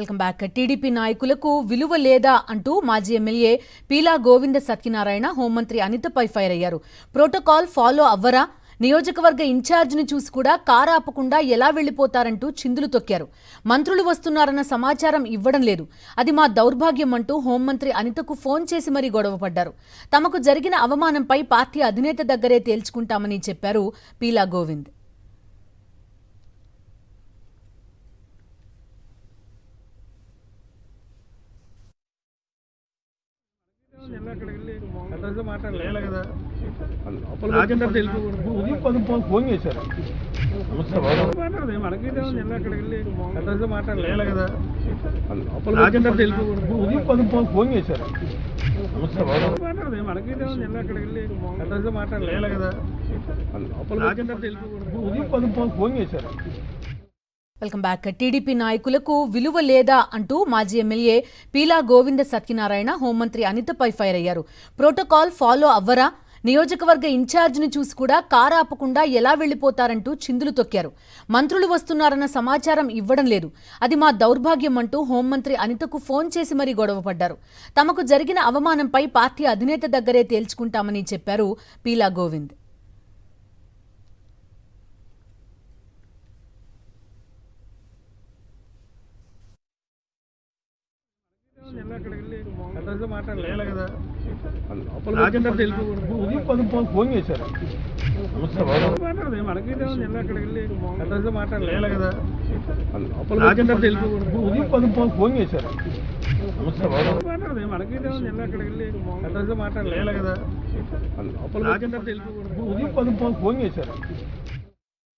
Welcome back. TDP నాయకులకు విలువ లేదా అంటూ మాజీ ఎమ్మెల్యే పీలా గోవింద సత్యనారాయణ హోంమంత్రి అనితపై ఫైర్ అయ్యారు. ప్రోటోకాల్ ఫాలో అవ్వరా, నియోజకవర్గ ఇన్ఛార్జిని చూసి కూడా కారు ఆపకుండా ఎలా వెళ్లిపోతారంటూ చిందులు తొక్కారు. మంత్రులు వస్తున్నారన్న సమాచారం ఇవ్వడం లేదు, అది మా దౌర్భాగ్యం అంటూ హోంమంత్రి అనితకు ఫోన్ చేసి మరీ గొడవ పడ్డారు. తమకు జరిగిన అవమానంపై పార్టీ అధినేత దగ్గరే తేల్చుకుంటామని చెప్పారు పీలా గోవింద్. ఫోన్ చేశారు ఫోన్ చేశారు ఫోన్ చేశారు. Welcome back. టీడీపీ నాయకులకు విలువ లేదా అంటూ మాజీ ఎమ్మెల్యే పీలా గోవింద సత్యనారాయణ హోంమంత్రి అనితపై ఫైర్ అయ్యారు. ప్రోటోకాల్ ఫాలో అవ్వరా, నియోజకవర్గ ఇన్ఛార్జిని చూసి కూడా కారు ఆపకుండా ఎలా వెళ్లిపోతారంటూ చిందులు తొక్కారు. మంత్రులు వస్తున్నారన్న సమాచారం ఇవ్వడం లేదు, అది మా దౌర్భాగ్యం అంటూ హోంమంత్రి అనితకు ఫోన్ చేసి మరీ గొడవ పడ్డారు. తమకు జరిగిన అవమానంపై పార్టీ అధినేత దగ్గరే తేల్చుకుంటామని చెప్పారు పీలా గోవింద్. ఫోన్ చేశారు ఫోన్ చేశారు ఫోన్ చేశారు.